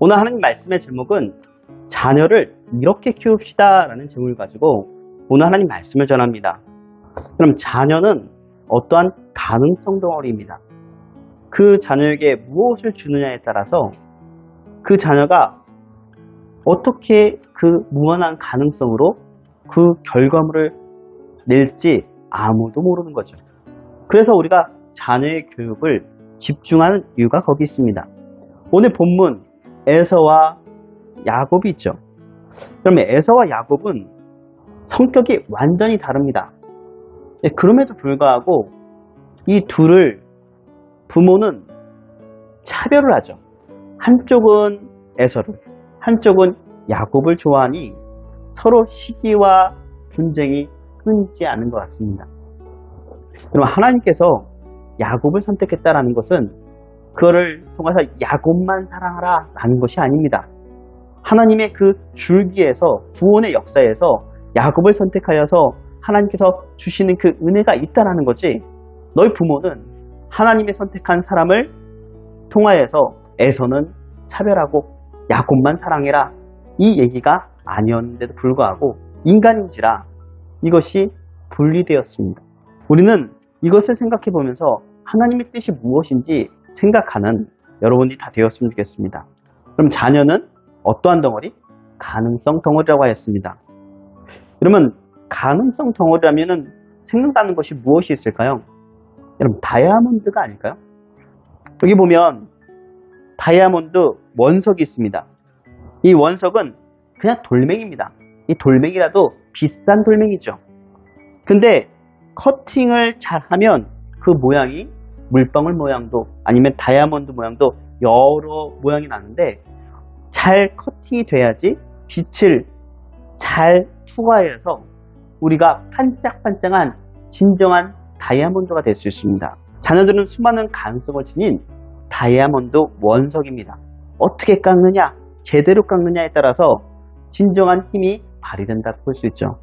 오늘 하나님 말씀의 제목은 자녀를 이렇게 키웁시다 라는 제목을 가지고 오늘 하나님 말씀을 전합니다. 그럼 자녀는 어떠한 가능성 덩어리입니다. 그 자녀에게 무엇을 주느냐에 따라서 그 자녀가 어떻게 그 무한한 가능성으로 그 결과물을 낼지 아무도 모르는 거죠. 그래서 우리가 자녀의 교육을 집중하는 이유가 거기 있습니다. 오늘 본문 에서와 야곱이 있죠. 그러면 에서와 야곱은 성격이 완전히 다릅니다. 그럼에도 불구하고 이 둘을 부모는 차별을 하죠. 한쪽은 에서를, 한쪽은 야곱을 좋아하니 서로 시기와 분쟁이 끊이지 않은 것 같습니다. 그럼 하나님께서 야곱을 선택했다라는 것은 그거를 통해서 야곱만 사랑하라 라는 것이 아닙니다. 하나님의 그 줄기에서 구원의 역사에서 야곱을 선택하여서 하나님께서 주시는 그 은혜가 있다라는 거지, 너희 부모는 하나님의 선택한 사람을 통하여서 에서는 차별하고 야곱만 사랑해라 이 얘기가 아니었는데도 불구하고 인간인지라 이것이 분리되었습니다. 우리는 이것을 생각해 보면서 하나님의 뜻이 무엇인지 생각하는 여러분이 다 되었으면 좋겠습니다. 그럼 자녀는 어떠한 덩어리? 가능성 덩어리라고 하였습니다. 그러면 가능성 덩어리라면 생각나는 것이 무엇이 있을까요? 여러분, 다이아몬드가 아닐까요? 여기 보면 다이아몬드 원석이 있습니다. 이 원석은 그냥 돌멩이입니다. 이 돌멩이라도 비싼 돌멩이죠. 근데 커팅을 잘하면 그 모양이 물방울 모양도 아니면 다이아몬드 모양도 여러 모양이 나는데 잘 커팅이 돼야지 빛을 잘 투과해서 우리가 반짝반짝한 진정한 다이아몬드가 될 수 있습니다. 자녀들은 수많은 가능성을 지닌 다이아몬드 원석입니다. 어떻게 깎느냐, 제대로 깎느냐에 따라서 진정한 힘이 발휘된다고 볼 수 있죠.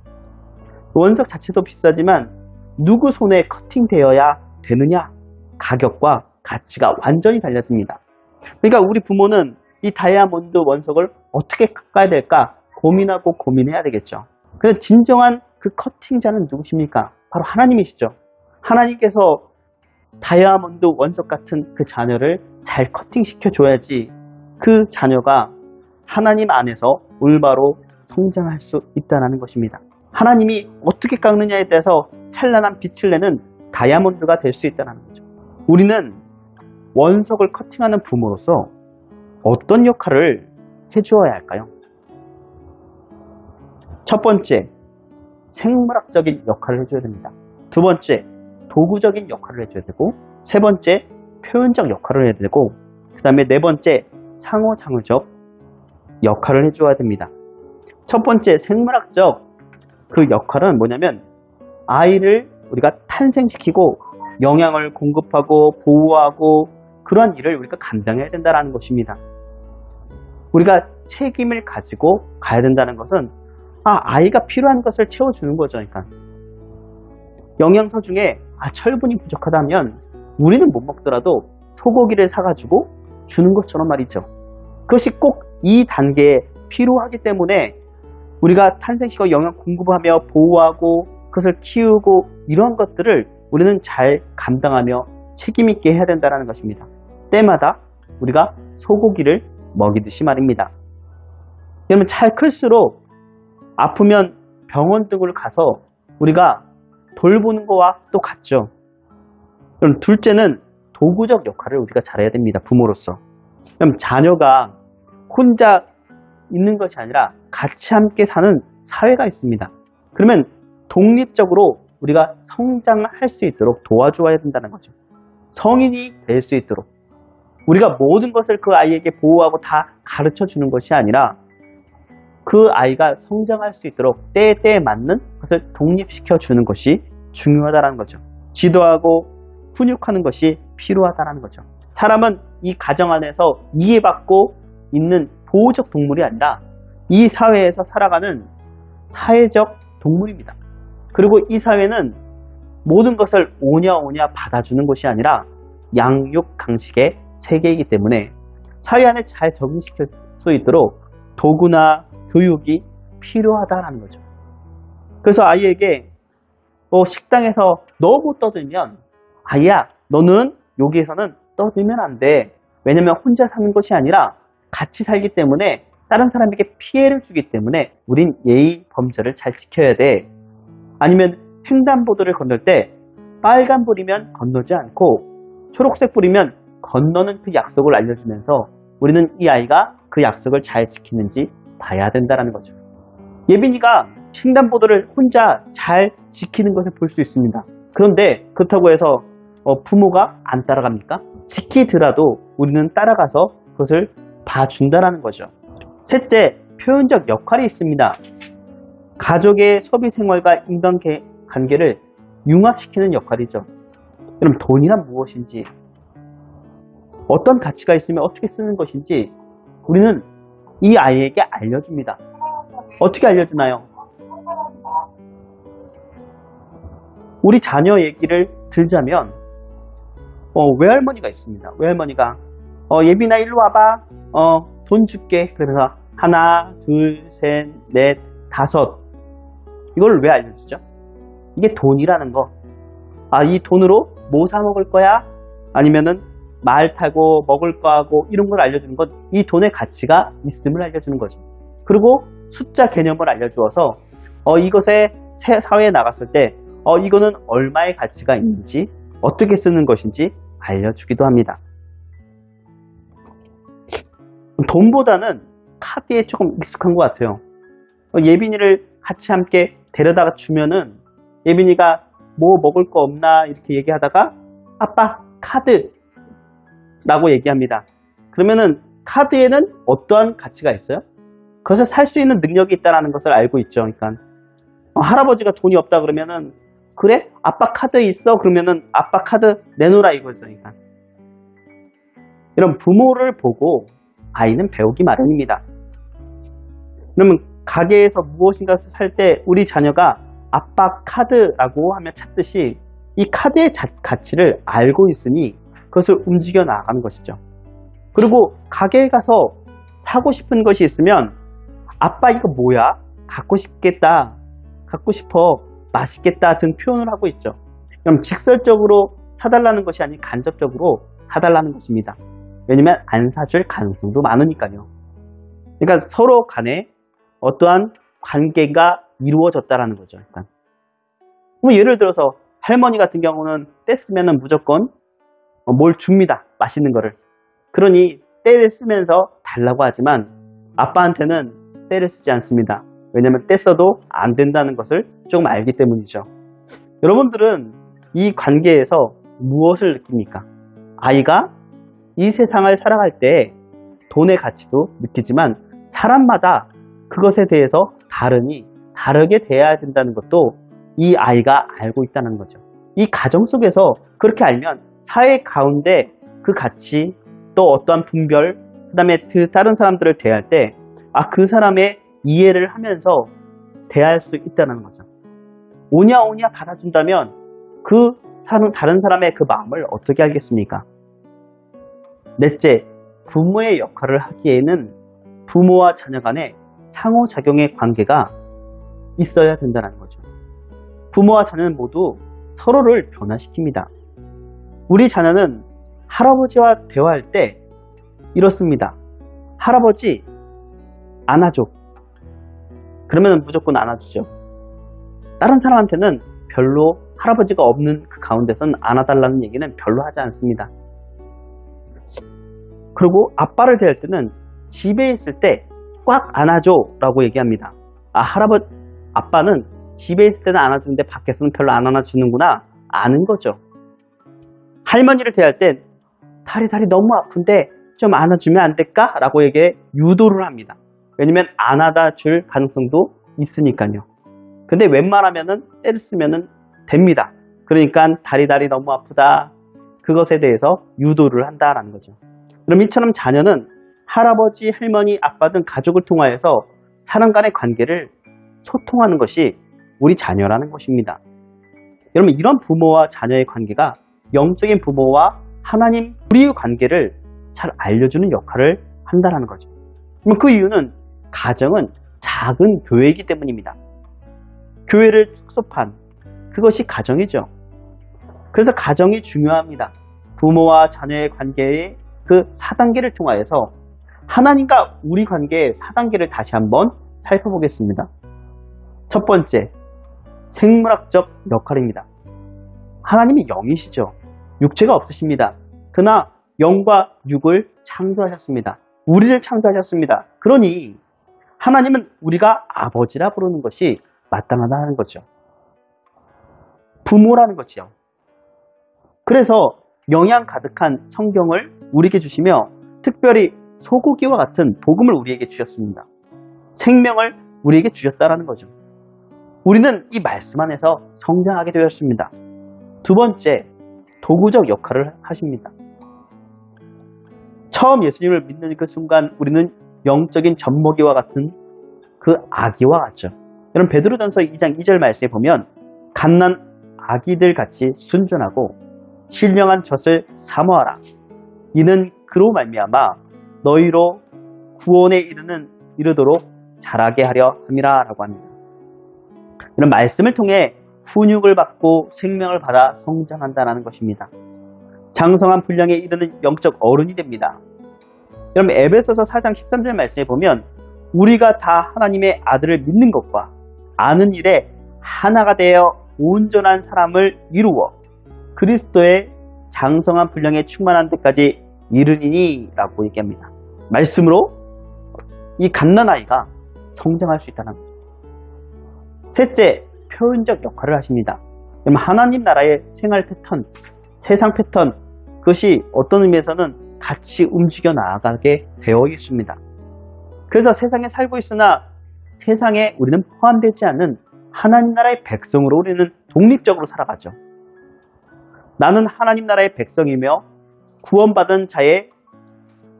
원석 자체도 비싸지만 누구 손에 커팅되어야 되느냐, 가격과 가치가 완전히 달라집니다. 그러니까 우리 부모는 이 다이아몬드 원석을 어떻게 깎아야 될까 고민하고 고민해야 되겠죠. 그래서 진정한 그 커팅자는 누구십니까? 바로 하나님이시죠. 하나님께서 다이아몬드 원석 같은 그 자녀를 잘 커팅시켜 줘야지 그 자녀가 하나님 안에서 올바로 성장할 수 있다는 것입니다. 하나님이 어떻게 깎느냐에 대해서 찬란한 빛을 내는 다이아몬드가 될 수 있다는 거죠. 우리는 원석을 커팅하는 부모로서 어떤 역할을 해주어야 할까요? 첫 번째, 생물학적인 역할을 해줘야 됩니다. 두 번째, 도구적인 역할을 해줘야 되고, 세 번째, 표현적 역할을 해야 되고, 그 다음에 네 번째, 상호작용적 역할을 해줘야 됩니다. 첫 번째, 생물학적 그 역할은 뭐냐면 아이를 우리가 탄생시키고 영양을 공급하고 보호하고 그러한 일을 우리가 감당해야 된다는 것입니다. 우리가 책임을 가지고 가야 된다는 것은 아이가 필요한 것을 채워주는 거죠. 그러니까 영양소 중에 철분이 부족하다면 우리는 못 먹더라도 소고기를 사가지고 주는 것처럼 말이죠. 그것이 꼭 이 단계에 필요하기 때문에 우리가 탄생시키고 영양 공급하며 보호하고 그것을 키우고 이런 것들을 우리는 잘 감당하며 책임있게 해야 된다는 것입니다. 때마다 우리가 소고기를 먹이듯이 말입니다. 그러면 잘 클수록 아프면 병원 등을 가서 우리가 돌보는 거와 똑같죠. 그럼 둘째는 도구적 역할을 우리가 잘해야 됩니다. 부모로서. 그럼 자녀가 혼자 있는 것이 아니라 같이 함께 사는 사회가 있습니다. 그러면 독립적으로 우리가 성장할 수 있도록 도와줘야 된다는 거죠. 성인이 될 수 있도록 우리가 모든 것을 그 아이에게 보호하고 다 가르쳐 주는 것이 아니라 그 아이가 성장할 수 있도록 때에 맞는 것을 독립시켜 주는 것이 중요하다는 거죠. 지도하고 훈육하는 것이 필요하다는 거죠. 사람은 이 가정 안에서 이해받고 있는 보호적 동물이 아니라 이 사회에서 살아가는 사회적 동물입니다. 그리고 이 사회는 모든 것을 오냐 받아주는 것이 아니라 양육 강식의 세계이기 때문에 사회 안에 잘 적응시킬 수 있도록 도구나 교육이 필요하다는 거죠. 그래서 아이에게 식당에서 너무 떠들면 아이야, 너는 여기에서는 떠들면 안 돼. 왜냐면 혼자 사는 것이 아니라 같이 살기 때문에 다른 사람에게 피해를 주기 때문에 우린 예의 범절을 잘 지켜야 돼. 아니면 횡단보도를 건널 때 빨간불이면 건너지 않고 초록색 불이면 건너는 그 약속을 알려주면서 우리는 이 아이가 그 약속을 잘 지키는지 봐야 된다는 거죠. 예빈이가 횡단보도를 혼자 잘 지키는 것을 볼 수 있습니다. 그런데 그렇다고 해서 부모가 안 따라갑니까? 지키더라도 우리는 따라가서 그것을 봐준다는 거죠. 셋째, 표현적 역할이 있습니다. 가족의 소비 생활과 인간관계를 융합시키는 역할이죠. 그럼 돈이란 무엇인지, 어떤 가치가 있으면 어떻게 쓰는 것인지 우리는 이 아이에게 알려줍니다. 어떻게 알려주나요? 우리 자녀 얘기를 들자면 외할머니가 있습니다. 외할머니가 예빈아 일로 와봐. 돈 줄게. 그래서 하나, 둘, 셋, 넷, 다섯. 이걸 왜 알려주죠? 이게 돈이라는 거. 이 돈으로 뭐 사 먹을 거야? 아니면은 말 타고 먹을 거 하고 이런 걸 알려주는 건 이 돈의 가치가 있음을 알려주는 거죠. 그리고 숫자 개념을 알려주어서 이것에 사회에 나갔을 때 이거는 얼마의 가치가 있는지 어떻게 쓰는 것인지 알려주기도 합니다. 돈보다는 카드에 조금 익숙한 것 같아요. 예빈이를 같이 함께 데려다가 주면은 예빈이가 뭐 먹을 거 없나 이렇게 얘기하다가 아빠 카드 라고 얘기합니다. 그러면은 카드에는 어떠한 가치가 있어요? 그것을 살 수 있는 능력이 있다는 것을 알고 있죠. 그러니까 할아버지가 돈이 없다 그러면은 그래? 아빠 카드 있어? 그러면은 아빠 카드 내놓으라 이거죠. 그러니까 이런 부모를 보고 아이는 배우기 마련입니다. 그러면 가게에서 무엇인가 살 때 우리 자녀가 아빠 카드라고 하면 찾듯이 이 카드의 가치를 알고 있으니 그것을 움직여 나가는 것이죠. 그리고 가게에 가서 사고 싶은 것이 있으면 아빠 이거 뭐야? 갖고 싶겠다. 갖고 싶어. 맛있겠다 등 표현을 하고 있죠. 그럼 직설적으로 사달라는 것이 아닌 간접적으로 사달라는 것입니다. 왜냐면 안 사줄 가능성도 많으니까요. 그러니까 서로 간에 어떠한 관계가 이루어졌다라는 거죠. 일단. 예를 들어서 할머니 같은 경우는 때 쓰면은 무조건 뭘 줍니다. 맛있는 거를. 그러니 때를 쓰면서 달라고 하지만 아빠한테는 때를 쓰지 않습니다. 왜냐면 때 써도 안 된다는 것을 조금 알기 때문이죠. 여러분들은 이 관계에서 무엇을 느낍니까? 아이가 이 세상을 살아갈 때 돈의 가치도 느끼지만 사람마다 그것에 대해서 다르게 대해야 된다는 것도 이 아이가 알고 있다는 거죠. 이 가정 속에서 그렇게 알면 사회 가운데 그 가치 또 어떠한 분별 그 다음에 다른 사람들을 대할 때 그 사람의 이해를 하면서 대할 수 있다는 거죠. 오냐 받아준다면 다른 사람의 그 마음을 어떻게 알겠습니까? 넷째, 부모의 역할을 하기에는 부모와 자녀 간의 상호작용의 관계가 있어야 된다는 거죠. 부모와 자녀는 모두 서로를 변화시킵니다. 우리 자녀는 할아버지와 대화할 때 이렇습니다. 할아버지 안아줘. 그러면 무조건 안아주죠. 다른 사람한테는 별로 할아버지가 없는 그 가운데서는 안아달라는 얘기는 별로 하지 않습니다. 그리고 아빠를 대할 때는 집에 있을 때 꽉 안아줘 라고 얘기합니다. 아빠는 집에 있을 때는 안아주는데 밖에서는 별로 안 안아주는구나 아는 거죠. 할머니를 대할 땐 다리 너무 아픈데 좀 안아주면 안 될까? 라고 유도를 합니다. 왜냐면 안아다 줄 가능성도 있으니까요. 근데 웬만하면은 때를 쓰면은 됩니다. 그러니까 다리 너무 아프다. 그것에 대해서 유도를 한다라는 거죠. 그럼 이처럼 자녀는 할아버지, 할머니, 아빠 등 가족을 통하여서 사람 간의 관계를 소통하는 것이 우리 자녀라는 것입니다. 여러분 이런 부모와 자녀의 관계가 영적인 부모와 하나님 우리의 관계를 잘 알려주는 역할을 한다는 거죠. 그 이유는 가정은 작은 교회이기 때문입니다. 교회를 축소판 그것이 가정이죠. 그래서 가정이 중요합니다. 부모와 자녀의 관계의 그 4단계를 통하여서 하나님과 우리 관계의 4단계를 다시 한번 살펴보겠습니다. 첫 번째, 생물학적 역할입니다. 하나님이 영이시죠. 육체가 없으십니다. 그러나 영과 육을 창조하셨습니다. 우리를 창조하셨습니다. 그러니 하나님은 우리가 아버지라 부르는 것이 마땅하다는 거죠. 부모라는 거죠. 그래서 영양 가득한 성경을 우리에게 주시며 특별히 소고기와 같은 복음을 우리에게 주셨습니다. 생명을 우리에게 주셨다는 거죠. 우리는 이 말씀 안에서 성장하게 되었습니다. 두 번째, 도구적 역할을 하십니다. 처음 예수님을 믿는 그 순간 우리는 영적인 젖먹이와 같은 그 아기와 같죠. 여러분 베드로전서 2장 2절 말씀에 보면 갓난 아기들 같이 순전하고 신령한 젖을 사모하라. 이는 그로 말미암아 너희로 구원에 이르도록 자라게 하려 함이라 라고 합니다. 이런 말씀을 통해 훈육을 받고 생명을 받아 성장한다는 것입니다. 장성한 분량에 이르는 영적 어른이 됩니다. 여러분 에베소서 4장 13절 말씀에 보면 우리가 다 하나님의 아들을 믿는 것과 아는 일에 하나가 되어 온전한 사람을 이루어 그리스도의 장성한 분량에 충만한 데까지 이르리니 라고 얘기합니다. 말씀으로 이 갓난아이가 성장할 수 있다는 거죠. 셋째, 표현적 역할을 하십니다. 하나님 나라의 생활 패턴, 세상 패턴, 그것이 어떤 의미에서는 같이 움직여 나아가게 되어 있습니다. 그래서 세상에 살고 있으나 세상에 우리는 포함되지 않는 하나님 나라의 백성으로 우리는 독립적으로 살아가죠. 나는 하나님 나라의 백성이며 구원받은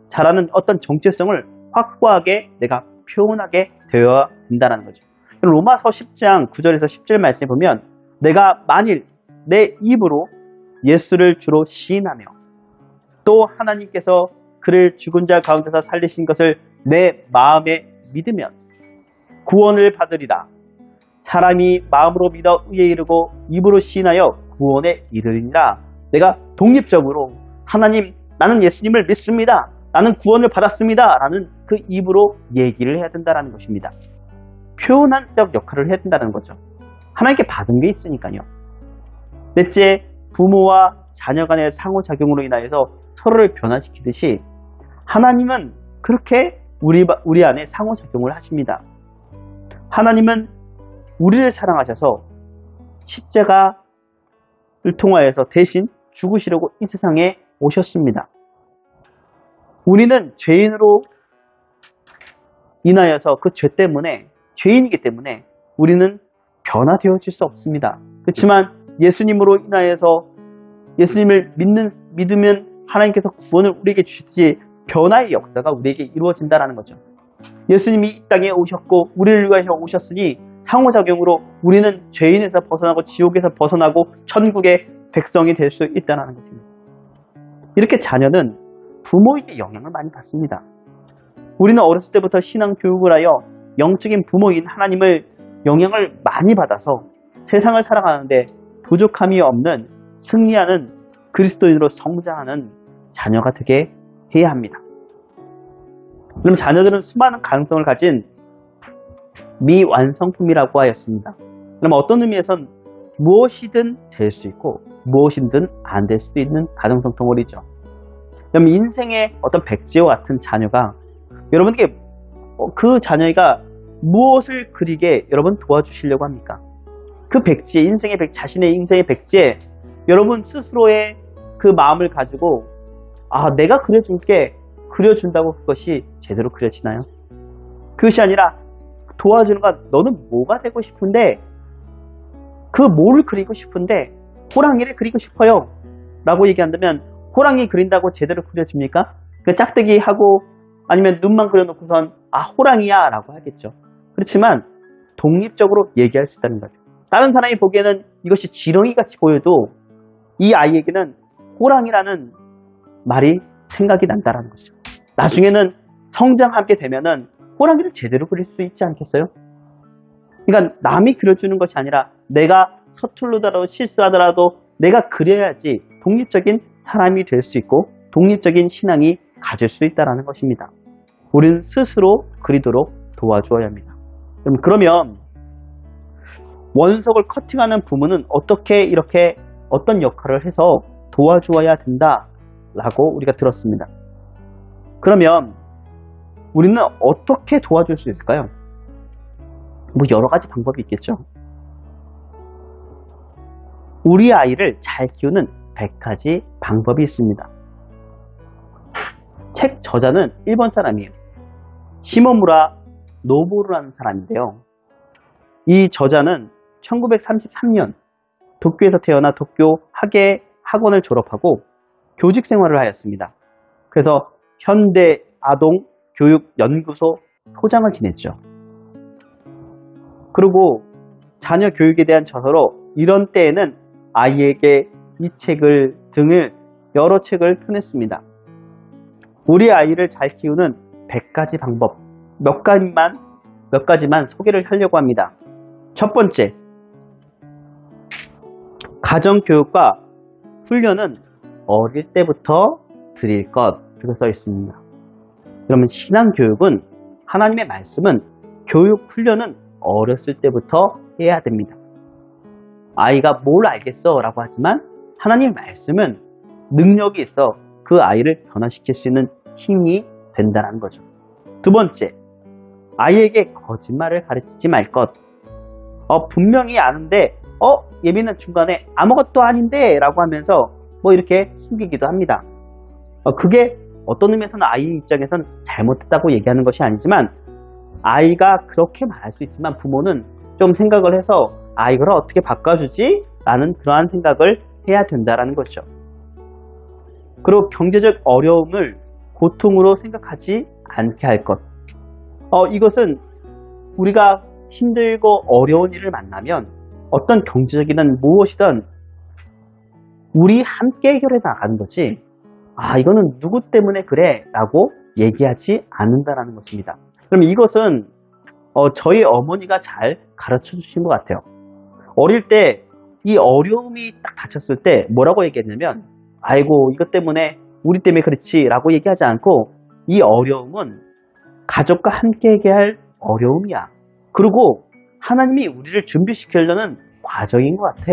자라는 어떤 정체성을 확고하게 내가 표현하게 되어야 된다는 거죠. 로마서 10장 9절에서 10절 말씀에 보면 내가 만일 내 입으로 예수를 주로 시인하며 또 하나님께서 그를 죽은 자 가운데서 살리신 것을 내 마음에 믿으면 구원을 받으리라. 사람이 마음으로 믿어 의에 이르고 입으로 시인하여 구원에 이르리라. 내가 독립적으로 하나님 나는 예수님을 믿습니다. 나는 구원을 받았습니다. 라는 그 입으로 얘기를 해야 된다는 것입니다. 표현적 역할을 해야 된다는 거죠. 하나님께 받은 게 있으니까요. 넷째, 부모와 자녀 간의 상호작용으로 인하여서 서로를 변화시키듯이 하나님은 그렇게 우리 안에 상호작용을 하십니다. 하나님은 우리를 사랑하셔서 십자가를 통하여서 대신 죽으시려고 이 세상에 오셨습니다. 우리는 죄인으로 인하여서 그 죄 때문에 죄인이기 때문에 우리는 변화되어질 수 없습니다. 그렇지만 예수님으로 인하여서 예수님을 믿으면 하나님께서 구원을 우리에게 주시지 변화의 역사가 우리에게 이루어진다는 거죠. 예수님이 이 땅에 오셨고 우리를 위하여 오셨으니 상호작용으로 우리는 죄인에서 벗어나고 지옥에서 벗어나고 천국의 백성이 될 수 있다는 것입니다. 이렇게 자녀는 부모에게 영향을 많이 받습니다. 우리는 어렸을 때부터 신앙 교육을 하여 영적인 부모인 하나님을 영향을 많이 받아서 세상을 살아가는데 부족함이 없는 승리하는 그리스도인으로 성장하는 자녀가 되게 해야 합니다. 그럼 자녀들은 수많은 가능성을 가진 미완성품이라고 하였습니다. 그럼 어떤 의미에선 무엇이든 될 수 있고 무엇이든 안 될 수도 있는 가정성 덩어리죠. 그럼 인생의 어떤 백지와 같은 자녀가 여러분에게 그 자녀가 무엇을 그리게 여러분 도와주시려고 합니까? 그 백지에 자신의 인생의 백지에 여러분 스스로의 그 마음을 가지고 내가 그려줄게 그려준다고 그것이 제대로 그려지나요? 그것이 아니라 도와주는 건 너는 뭐가 되고 싶은데 그 뭐를 그리고 싶은데 호랑이를 그리고 싶어요 라고 얘기한다면 호랑이 그린다고 제대로 그려집니까? 그 짝대기 하고 아니면 눈만 그려놓고선 호랑이야 라고 하겠죠. 그렇지만 독립적으로 얘기할 수 있다는 거죠. 다른 사람이 보기에는 이것이 지렁이 같이 보여도 이 아이에게는 호랑이라는 말이 생각이 난다라는 거죠. 나중에는 성장하게 되면은 호랑이를 제대로 그릴 수 있지 않겠어요? 그러니까 남이 그려주는 것이 아니라 내가 서툴르더라도 실수하더라도 내가 그려야지 독립적인 사람이 될 수 있고 독립적인 신앙이 가질 수 있다는 것입니다. 우리는 스스로 그리도록 도와주어야 합니다. 그러면 원석을 커팅하는 부모는 어떻게 이렇게 어떤 역할을 해서 도와주어야 된다라고 우리가 들었습니다. 그러면 우리는 어떻게 도와줄 수 있을까요? 뭐 여러 가지 방법이 있겠죠. 우리 아이를 잘 키우는 100가지 방법이 있습니다. 책 저자는 일본 사람이에요. 시모무라 노보루라는 사람인데요. 이 저자는 1933년 도쿄에서 태어나 도쿄 하계 학원을 졸업하고 교직 생활을 하였습니다. 그래서 현대 아동 교육 연구소 소장을 지냈죠. 그리고 자녀 교육에 대한 저서로 이런 때에는 아이에게 이 책을 등을 여러 책을 펴냈습니다. 우리 아이를 잘 키우는 100가지 방법 몇 가지만 소개를 하려고 합니다. 첫 번째, 가정교육과 훈련은 어릴 때부터 드릴 것 이렇게 써 있습니다. 그러면 신앙교육은 하나님의 말씀은 교육 훈련은 어렸을 때부터 해야 됩니다. 아이가 뭘 알겠어 라고 하지만 하나님의 말씀은 능력이 있어 그 아이를 변화시킬 수 있는 힘이 된다는 거죠. 두 번째, 아이에게 거짓말을 가르치지 말 것. 분명히 아는데 예민한 중간에 아무것도 아닌데 라고 하면서 뭐 이렇게 숨기기도 합니다. 그게 어떤 의미에서는 아이 입장에서는 잘못했다고 얘기하는 것이 아니지만 아이가 그렇게 말할 수 있지만 부모는 좀 생각을 해서 이걸 어떻게 바꿔주지? 라는 그러한 생각을 해야 된다는 것이죠. 그리고 경제적 어려움을 고통으로 생각하지 않게 할 것. 이것은 우리가 힘들고 어려운 일을 만나면 어떤 경제적이든 무엇이든 우리 함께 해결해 나가는 거지 이거는 누구 때문에 그래 라고 얘기하지 않는다는 것입니다. 그러면 이것은 저희 어머니가 잘 가르쳐 주신 것 같아요. 어릴 때 이 어려움이 딱 닥쳤을 때 뭐라고 얘기했냐면 아이고 이것 때문에 우리 때문에 그렇지 라고 얘기하지 않고 이 어려움은 가족과 함께 해결할 어려움이야. 그리고 하나님이 우리를 준비시키려는 과정인 것 같아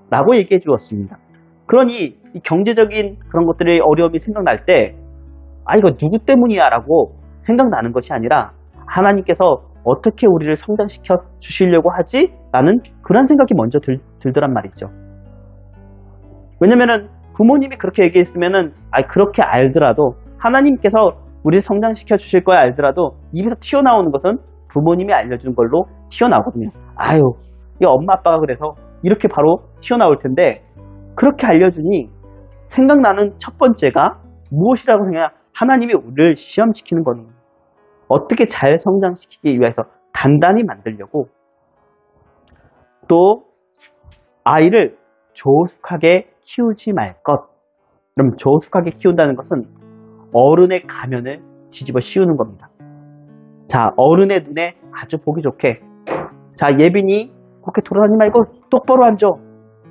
라고 얘기해 주었습니다. 그러니 이 경제적인 그런 것들의 어려움이 생각날 때 이거 누구 때문이야 라고 생각나는 것이 아니라 하나님께서 어떻게 우리를 성장시켜 주시려고 하지? 라는 그런 생각이 먼저 들더란 말이죠. 왜냐면은 부모님이 그렇게 얘기했으면은 그렇게 알더라도 하나님께서 우리를 성장시켜 주실 거야 알더라도 입에서 튀어나오는 것은 부모님이 알려준 걸로 튀어나오거든요. 이 엄마 아빠가 그래서 이렇게 바로 튀어나올 텐데 그렇게 알려주니 생각나는 첫 번째가 무엇이라고 생각하냐? 하나님이 우리를 시험시키는 거는 어떻게 잘 성장시키기 위해서 단단히 만들려고 또 아이를 조숙하게 키우지 말 것. 그럼 조숙하게 키운다는 것은 어른의 가면을 뒤집어 씌우는 겁니다. 자, 어른의 눈에 아주 보기 좋게 자, 예빈이 그렇게 돌아다니지 말고 똑바로 앉아.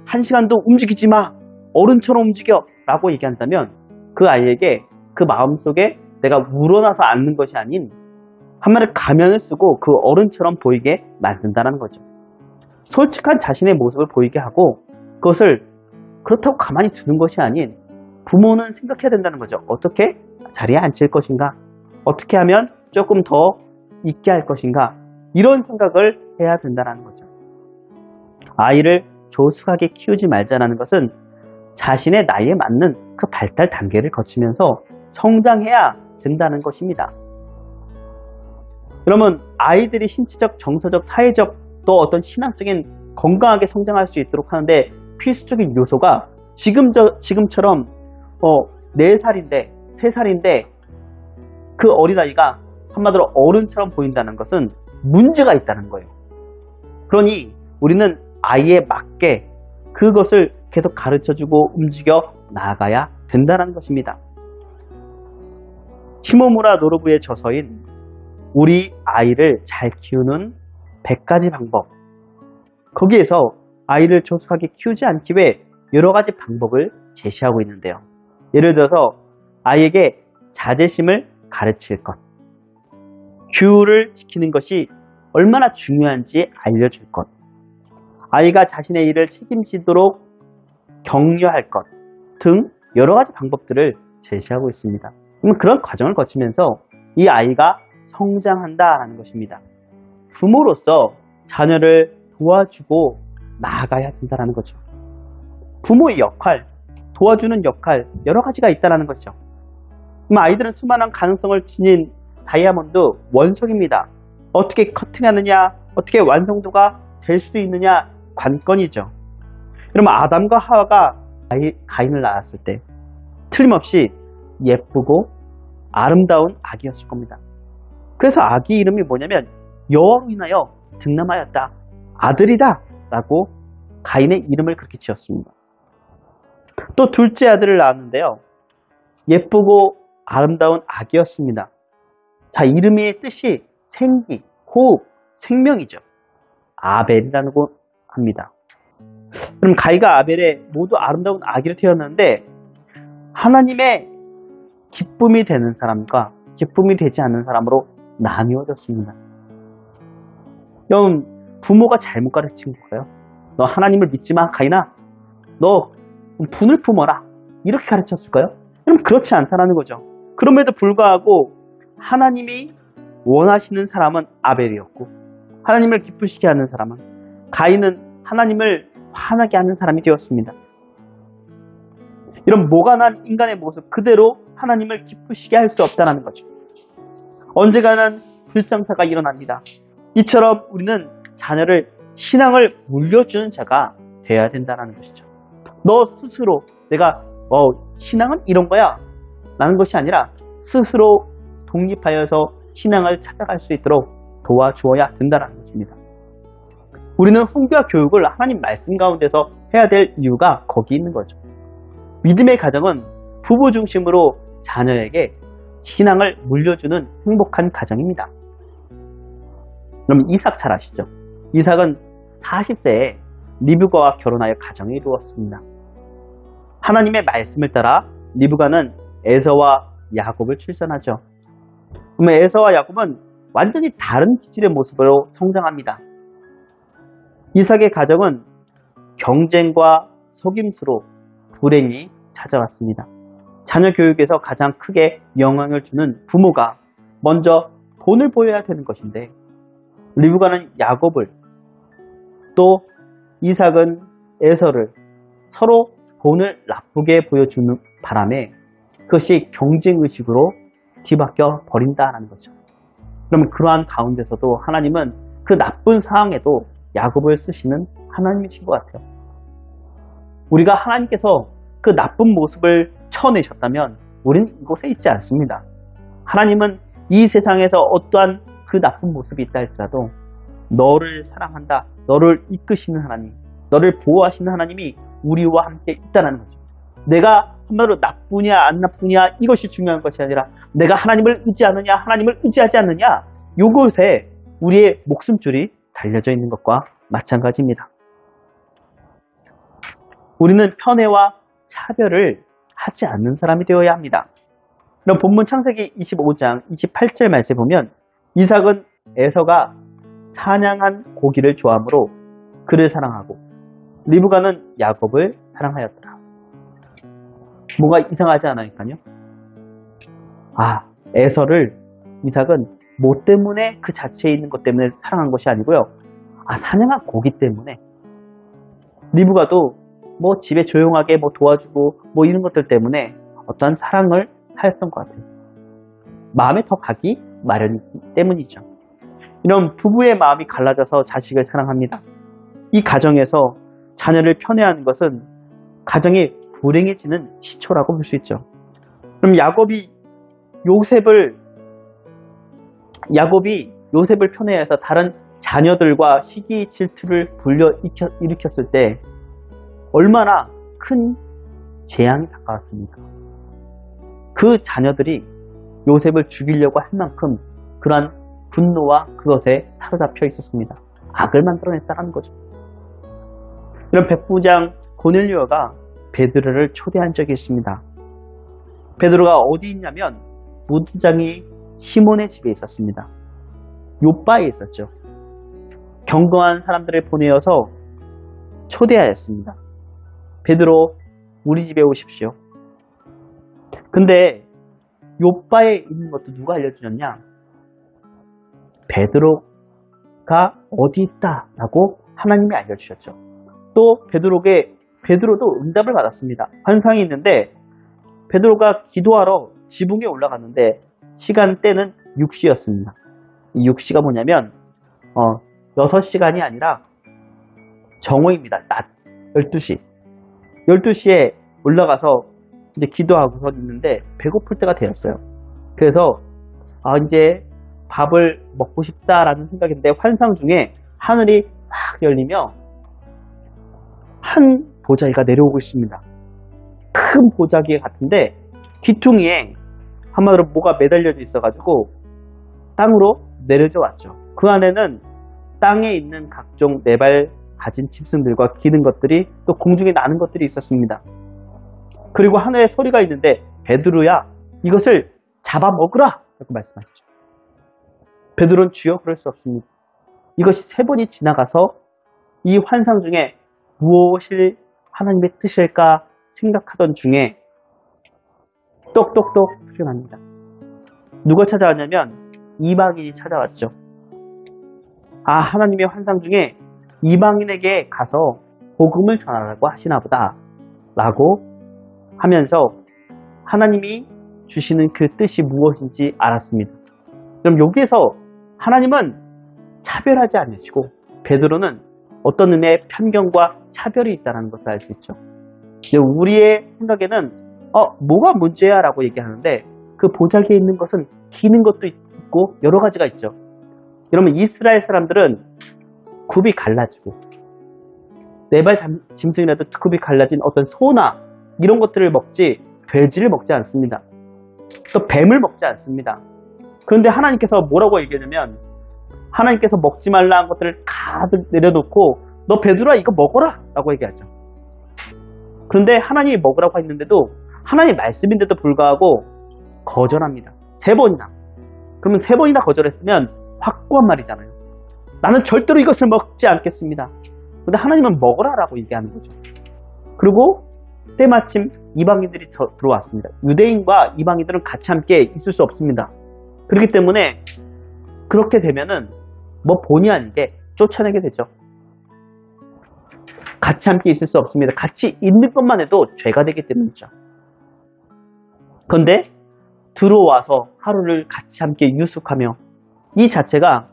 1시간도 움직이지 마. 어른처럼 움직여 라고 얘기한다면 그 아이에게 그 마음속에 내가 우러나서 앉는 것이 아닌 한마디로 가면을 쓰고 그 어른처럼 보이게 만든다는 거죠. 솔직한 자신의 모습을 보이게 하고 그것을 그렇다고 가만히 두는 것이 아닌 부모는 생각해야 된다는 거죠. 어떻게 자리에 앉힐 것인가? 어떻게 하면 조금 더 있게 할 것인가? 이런 생각을 해야 된다는 거죠. 아이를 조숙하게 키우지 말자라는 것은 자신의 나이에 맞는 그 발달 단계를 거치면서 성장해야 된다는 것입니다. 그러면 아이들이 신체적, 정서적, 사회적 또 어떤 신앙적인 건강하게 성장할 수 있도록 하는데 필수적인 요소가 지금처럼 4살인데 3살인데 그 어린아이가 한마디로 어른처럼 보인다는 것은 문제가 있다는 거예요. 그러니 우리는 아이에 맞게 그것을 계속 가르쳐주고 움직여 나아가야 된다는 것입니다. 시모무라 노르부의 저서인 우리 아이를 잘 키우는 100가지 방법, 거기에서 아이를 조숙하게 키우지 않기 위해 여러 가지 방법을 제시하고 있는데요. 예를 들어서 아이에게 자제심을 가르칠 것, 규율을 지키는 것이 얼마나 중요한지 알려줄 것, 아이가 자신의 일을 책임지도록 격려할 것 등 여러 가지 방법들을 제시하고 있습니다. 그런 과정을 거치면서 이 아이가 성장한다는 것입니다. 부모로서 자녀를 도와주고 나아가야 된다는 거죠. 부모의 역할, 도와주는 역할 여러 가지가 있다는 거죠. 아이들은 수많은 가능성을 지닌 다이아몬드 원석입니다. 어떻게 커팅하느냐, 어떻게 완성도가 될 수 있느냐 관건이죠. 그러면 아담과 하와가 가인을 낳았을 때 틀림없이 예쁘고 아름다운 아기였을 겁니다. 그래서 아기 이름이 뭐냐면 여호와로 인하여 득남하였다, 아들이다 라고 가인의 이름을 그렇게 지었습니다. 또 둘째 아들을 낳았는데요, 예쁘고 아름다운 아기였습니다. 자, 이름의 뜻이 생기, 호흡, 생명이죠. 아벨이라고 합니다. 그럼 가인과 아벨의 모두 아름다운 아기를 태어났는데 하나님의 기쁨이 되는 사람과 기쁨이 되지 않는 사람으로 나뉘어졌습니다. 여러분, 부모가 잘못 가르친 거예요. 너 하나님을 믿지 마, 가인아. 너 분을 품어라. 이렇게 가르쳤을까요? 그럼 그렇지 않다는 거죠. 그럼에도 불구하고 하나님이 원하시는 사람은 아벨이었고, 하나님을 기쁘시게 하는 사람은 가인은 하나님을 화나게 하는 사람이 되었습니다. 이런 모관한 인간의 모습 그대로 하나님을 기쁘시게 할 수 없다는 거죠. 언젠가는 불상사가 일어납니다. 이처럼 우리는 자녀를 신앙을 물려주는 자가 되어야 된다는 것이죠. 너 스스로 내가 신앙은 이런 거야 라는 것이 아니라 스스로 독립하여서 신앙을 찾아갈 수 있도록 도와주어야 된다는 것입니다. 우리는 훈계와 교육을 하나님 말씀 가운데서 해야 될 이유가 거기 있는 거죠. 믿음의 가정은 부부 중심으로 자녀에게 신앙을 물려주는 행복한 가정입니다. 그럼 이삭 잘 아시죠? 이삭은 40세에 리브가와 결혼하여 가정을 이루었습니다. 하나님의 말씀을 따라 리브가는 에서와 야곱을 출산하죠. 그러면 에서와 야곱은 완전히 다른 기질의 모습으로 성장합니다. 이삭의 가정은 경쟁과 속임수로 불행이 찾아왔습니다. 자녀 교육에서 가장 크게 영향을 주는 부모가 먼저 본을 보여야 되는 것인데, 리브가는 야곱을, 또 이삭은 에서를 서로 본을 나쁘게 보여주는 바람에 그것이 경쟁의식으로 뒤바뀌어 버린다는 거죠. 그러면 그러한 가운데서도 하나님은 그 나쁜 상황에도 야곱을 쓰시는 하나님이신 것 같아요. 우리가 하나님께서 그 나쁜 모습을 쳐내셨다면 우리는 이곳에 있지 않습니다. 하나님은 이 세상에서 어떠한 그 나쁜 모습이 있다 할지라도 너를 사랑한다, 너를 이끄시는 하나님, 너를 보호하시는 하나님이 우리와 함께 있다는 거죠. 내가 한마디로 나쁘냐 안 나쁘냐 이것이 중요한 것이 아니라 내가 하나님을 의지하느냐 하나님을 의지하지 않느냐, 이곳에 우리의 목숨줄이 달려져 있는 것과 마찬가지입니다. 우리는 편애와 차별을 하지 않는 사람이 되어야 합니다. 그럼 본문 창세기 25장 28절 말씀에 보면 이삭은 에서가 사냥한 고기를 좋아하므로 그를 사랑하고 리브가는 야곱을 사랑하였더라. 뭔가 이상하지 않으니까요. 에서를 이삭은 뭐 때문에 그 자체에 있는 것 때문에 사랑한 것이 아니고요. 사냥한 고기 때문에. 리브가도 뭐 집에 조용하게 뭐 도와주고 뭐 이런 것들 때문에 어떠한 사랑을 하였던 것 같아요. 마음에 더 가기 마련이기 때문이죠. 이런 부부의 마음이 갈라져서 자식을 사랑합니다. 이 가정에서 자녀를 편애하는 것은 가정이 불행해지는 시초라고 볼 수 있죠. 그럼 야곱이 요셉을 편애해서 다른 자녀들과 시기 질투를 일으켰을 때 얼마나 큰 재앙이 가까웠습니까? 그 자녀들이 요셉을 죽이려고 할 만큼 그러한 분노와 그것에 사로잡혀 있었습니다. 악을 만들어냈다는 거죠. 이런 백부장 고넬료가 베드로를 초대한 적이 있습니다. 베드로가 어디 있냐면 무두장이 시몬의 집에 있었습니다. 요바에 있었죠. 경건한 사람들을 보내어서 초대하였습니다. 베드로, 우리 집에 오십시오. 근데 요바에 있는 것도 누가 알려주셨냐? 베드로가 어디 있다라고 하나님이 알려주셨죠. 또 베드로도 응답을 받았습니다. 환상이 있는데 베드로가 기도하러 지붕에 올라갔는데 시간대는 6시였습니다. 이 6시가 뭐냐면 6시간이 아니라 정오입니다. 낮 12시. 12시에 올라가서 이제 기도하고서 있는데 배고플 때가 되었어요. 그래서 이제 밥을 먹고 싶다라는 생각인데 환상 중에 하늘이 막 열리며 한 보자기가 내려오고 있습니다. 큰 보자기 같은데 귀퉁이에 한마디로 뭐가 매달려져 있어가지고 땅으로 내려져 왔죠. 그 안에는 땅에 있는 각종 네 발 가진 짐승들과 기는 것들이 또 공중에 나는 것들이 있었습니다. 그리고 하늘에 소리가 있는데 베드로야 이것을 잡아먹으라 라고 말씀하시죠. 베드로는 주여 그럴 수 없습니다. 이것이 3번이 지나가서 이 환상 중에 무엇이 하나님의 뜻일까 생각하던 중에 똑똑똑 소리납니다. 누가 찾아왔냐면 이방인이 찾아왔죠. 하나님의 환상 중에 이방인에게 가서 복음을 전하라고 하시나 보다 라고 하면서 하나님이 주시는 그 뜻이 무엇인지 알았습니다. 그럼 여기에서 하나님은 차별하지 않으시고 베드로는 어떤 의미의 편견과 차별이 있다는 것을 알 수 있죠. 우리의 생각에는 뭐가 문제야 라고 얘기하는데 그 보자기에 있는 것은 기는 것도 있고 여러 가지가 있죠. 여러분 이스라엘 사람들은 굽이 갈라지고 네 발 짐승이라도 굽이 갈라진 어떤 소나 이런 것들을 먹지 돼지를 먹지 않습니다. 또 뱀을 먹지 않습니다. 그런데 하나님께서 뭐라고 얘기하냐면 하나님께서 먹지 말라는 것들을 가득 내려놓고 너 베드로야 이거 먹어라 라고 얘기하죠. 그런데 하나님이 먹으라고 했는데도 하나님 말씀인데도 불구하고 거절합니다. 3번이나. 그러면 3번이나 거절했으면 확고한 말이잖아요. 나는 절대로 이것을 먹지 않겠습니다. 그런데 하나님은 먹으라라고 얘기하는 거죠. 그리고 때마침 이방인들이 들어왔습니다. 유대인과 이방인들은 같이 함께 있을 수 없습니다. 그렇기 때문에 그렇게 되면은 본의 아니게 쫓아내게 되죠. 같이 함께 있을 수 없습니다. 같이 있는 것만 해도 죄가 되기 때문이죠. 그런데 들어와서 하루를 같이 함께 유숙하며 이 자체가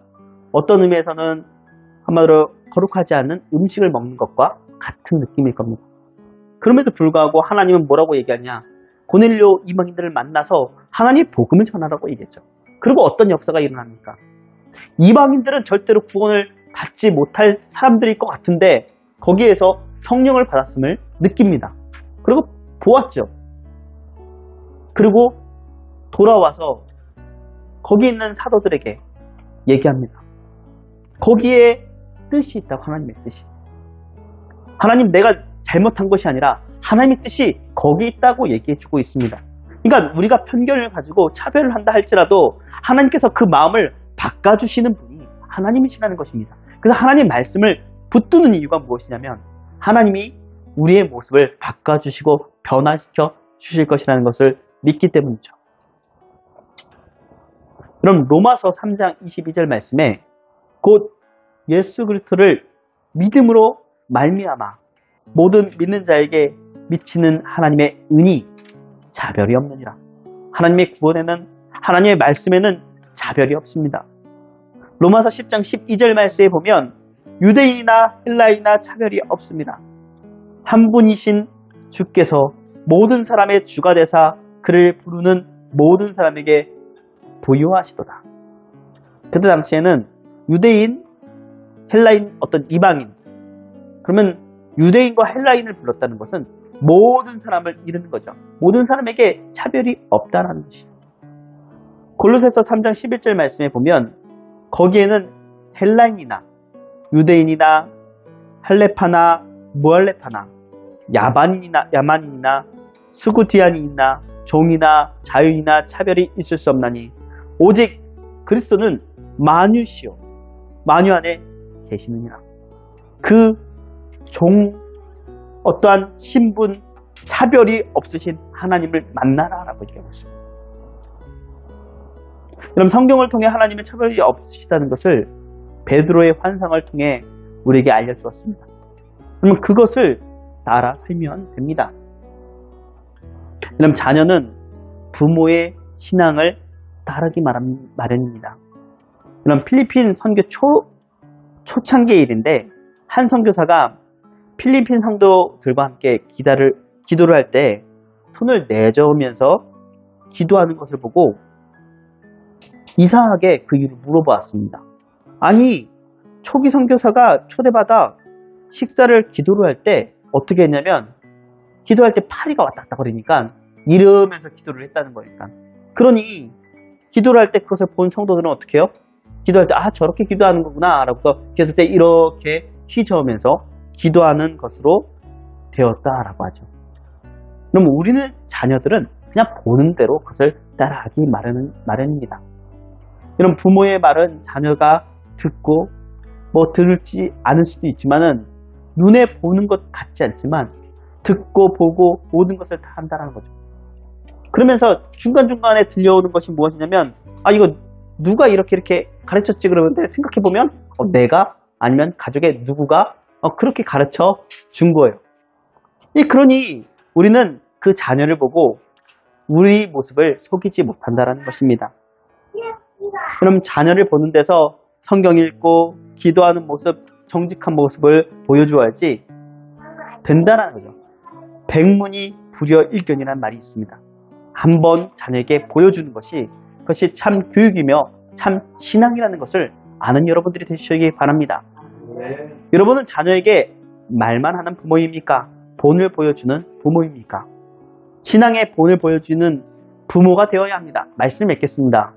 어떤 의미에서는 한마디로 거룩하지 않은 음식을 먹는 것과 같은 느낌일 겁니다. 그럼에도 불구하고 하나님은 뭐라고 얘기하냐? 고넬료 이방인들을 만나서 하나님의 복음을 전하라고 얘기했죠. 그리고 어떤 역사가 일어납니까? 이방인들은 절대로 구원을 받지 못할 사람들일 것 같은데 거기에서 성령을 받았음을 느낍니다. 그리고 보았죠. 그리고 돌아와서 거기 있는 사도들에게 얘기합니다. 거기에 뜻이 있다고, 하나님의 뜻이. 하나님, 내가 잘못한 것이 아니라 하나님의 뜻이 거기 있다고 얘기해주고 있습니다. 그러니까 우리가 편견을 가지고 차별을 한다 할지라도 하나님께서 그 마음을 바꿔주시는 분이 하나님이시라는 것입니다. 그래서 하나님 말씀을 붙드는 이유가 무엇이냐면 하나님이 우리의 모습을 바꿔주시고 변화시켜 주실 것이라는 것을 믿기 때문이죠. 그럼 로마서 3장 22절 말씀에 곧 예수 그리스도를 믿음으로 말미암아 모든 믿는 자에게 미치는 하나님의 은이 차별이 없느니라. 하나님의 구원에는, 하나님의 말씀에는 차별이 없습니다. 로마서 10장 12절 말씀에 보면 유대인이나 헬라인이나 차별이 없습니다. 한 분이신 주께서 모든 사람의 주가 되사 그를 부르는 모든 사람에게 부유하시도다. 그때 당시에는 유대인, 헬라인, 어떤 이방인, 그러면 유대인과 헬라인을 불렀다는 것은 모든 사람을 이르는 거죠. 모든 사람에게 차별이 없다는 것이죠. 골로새서 3장 11절 말씀에 보면 거기에는 헬라인이나 유대인이나 할레파나 무할레파나 야만인이나 수구디안이나 종이나 자유이나 차별이 있을 수 없나니 오직 그리스도는 만유시요 만유 안에 계시느니라. 그 종 어떠한 신분 차별이 없으신 하나님을 만나라라고 얘기하고 있습니다. 그럼 성경을 통해 하나님의 차별이 없으시다는 것을 베드로의 환상을 통해 우리에게 알려주었습니다. 그러면 그것을 따라 살면 됩니다. 그럼 자녀는 부모의 신앙을 따르기 마련입니다. 그럼 필리핀 선교 초창기의 일인데 한 선교사가 필리핀 성도들과 함께 기도를 할 때 손을 내저으면서 기도하는 것을 보고 이상하게 그 이유를 물어보았습니다. 아니, 초기 선교사가 초대받아 식사를 기도를 할 때 어떻게 했냐면 기도할 때 파리가 왔다 갔다 거리니까 이러면서 기도를 했다는 거니까. 그러니 기도를 할 때 그것을 본 성도들은 어떻게 해요? 기도할 때 저렇게 기도하는 거구나 라고 기도할 때 이렇게 휘저으면서 기도하는 것으로 되었다라고 하죠. 그럼 우리는 자녀들은 그냥 보는 대로 그것을 따라하기 마련입니다. 이런 부모의 말은 자녀가 듣고 들지 않을 수도 있지만은 눈에 보는 것 같지 않지만 듣고 보고 모든 것을 다 한다는 거죠. 그러면서 중간중간에 들려오는 것이 무엇이냐면 이거 누가 이렇게 가르쳤지 그러는데 생각해보면 내가 아니면 가족의 누구가 그렇게 가르쳐 준 거예요. 그러니 우리는 그 자녀를 보고 우리 모습을 속이지 못한다는 것입니다. 그럼 자녀를 보는 데서 성경 읽고 기도하는 모습, 정직한 모습을 보여주어야지 된다는 거죠. 백문이 불여일견이라는 말이 있습니다. 한번 자녀에게 보여주는 것이 그것이 참 교육이며 참 신앙이라는 것을 아는 여러분들이 되시기 바랍니다. 여러분은 자녀에게 말만 하는 부모입니까? 본을 보여주는 부모입니까? 신앙의 본을 보여주는 부모가 되어야 합니다. 말씀 읽겠습니다.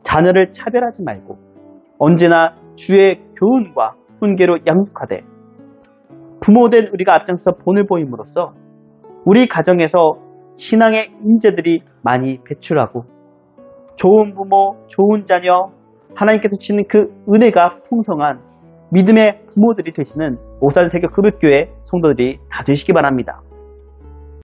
자녀를 차별하지 말고 언제나 주의 교훈과 훈계로 양육하되 부모된 우리가 앞장서 본을 보임으로써 우리 가정에서 신앙의 인재들이 많이 배출하고 좋은 부모, 좋은 자녀, 하나님께서 주시는 그 은혜가 풍성한 믿음의 부모들이 되시는 오산세교 그룹교회 성도들이 다 되시기 바랍니다.